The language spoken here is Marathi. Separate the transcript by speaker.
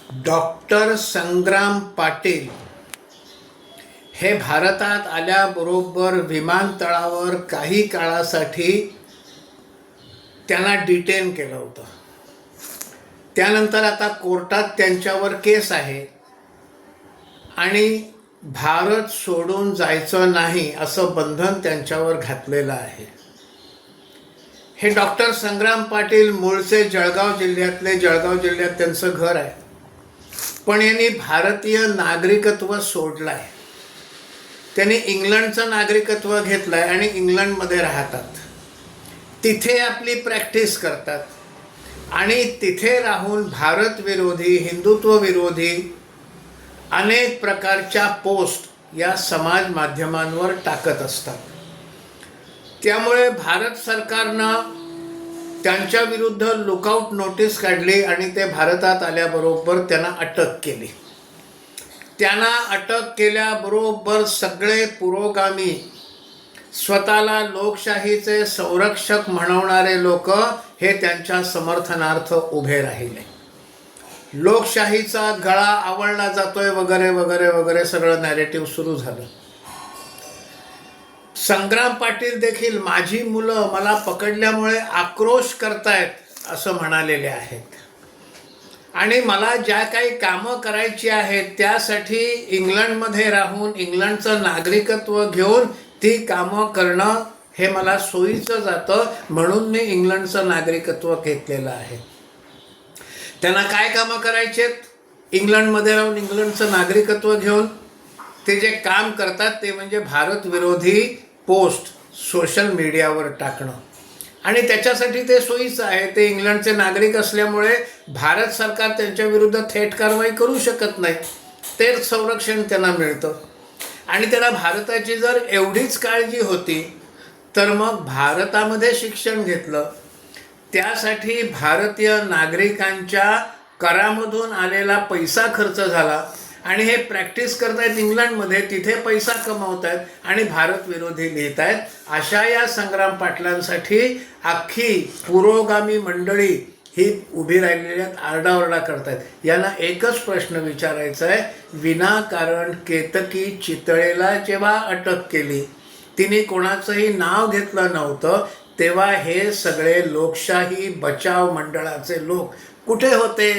Speaker 1: डॉक्टर संग्राम पाटील हे भारतात आल्याबरोबर विमानतळावर काही काळासाठी त्यांना डिटेन केलं होतं. त्यानंतर आता कोर्टात त्यांच्यावर केस आहे आणि भारत सोडून जायचं नाही असं बंधन त्यांच्यावर घातलेलं आहे. हे डॉक्टर संग्राम पाटील मूळचे जळगाव जिल्ह्यात त्यांचं घर आहे, पण यांनी भारतीय नागरिकत्व सोडलं आहे. त्यांनी इंग्लंडचं नागरिकत्व घेतलं आहे आणि इंग्लंडमध्ये राहतात. तिथे आपली प्रॅक्टिस करतात आणि तिथे राहून भारत विरोधी, हिंदुत्व विरोधी अनेक प्रकारच्या पोस्ट या समाज माध्यमांवर टाकत असतात. त्यामुळे भारत सरकारनं त्यांच्या विरुद्ध लुकआउट नोटीस काढली आणि ते भारतात आल्याबरोबर त्यांना अटक केली. त्यांना अटक केल्याबरोबर सगळे पुरोगामी, स्वतःला लोकशाहीचे संरक्षक म्हणवणारे लोक हे त्यांच्या समर्थनार्थ उभे राहिले. लोकशाहीचा गळा आवळला जातोय वगैरे वगैरे वगैरे सगळं नॅरेटिव्ह सुरू झालं. संग्राम पाटील देखील माझी मुलं मला पकडल्यामुळे आक्रोश करतायत असं म्हणालेले आहेत आणि मला ज्या काही कामं करायची आहेत त्यासाठी इंग्लंडमध्ये राहून इंग्लंडचं नागरिकत्व घेऊन ती कामं करणं हे मला सोयीचं जातं, म्हणून मी इंग्लंडचं नागरिकत्व घेतलेलं आहे. त्यांना काय कामं करायची आहेत? इंग्लंडमध्ये राहून इंग्लंडचं नागरिकत्व घेऊन ते जे काम करतात ते म्हणजे भारत विरोधी पोस्ट सोशल मीडियावर टाकणं आणि त्याच्यासाठी ते सोयीचं आहे. ते इंग्लंडचे नागरिक असल्यामुळे भारत सरकार त्यांच्या विरुद्ध थेट कारवाई करू शकत नाही. ते संरक्षण त्यांना मिळतं आणि त्यांना भारताची जर एवढीच काळजी होती तर मग भारतामध्ये शिक्षण घेतलं. त्यासाठी भारतीय नागरिकांच्या करामधून आलेला पैसा खर्च झाला आणि हे प्रॅक्टिस करतायत इंग्लंडमध्ये, तिथे पैसा कमावत आहेत आणि भारत विरोधी लिहित आहेत. अशा या संग्राम पाटलांसाठी अख्खी पुरोगामी मंडळी ही उभी राहिलेली आहेत, आरडाओरडा करतायत. यांना एकच प्रश्न विचारायचा आहे, विनाकारण केतकी चितळेला जेव्हा अटक केली तिने कोणाचंही नाव घेतलं नव्हतं, तेव्हा हे सगळे लोकशाही बचाव मंडळाचे लोक कुठे होते?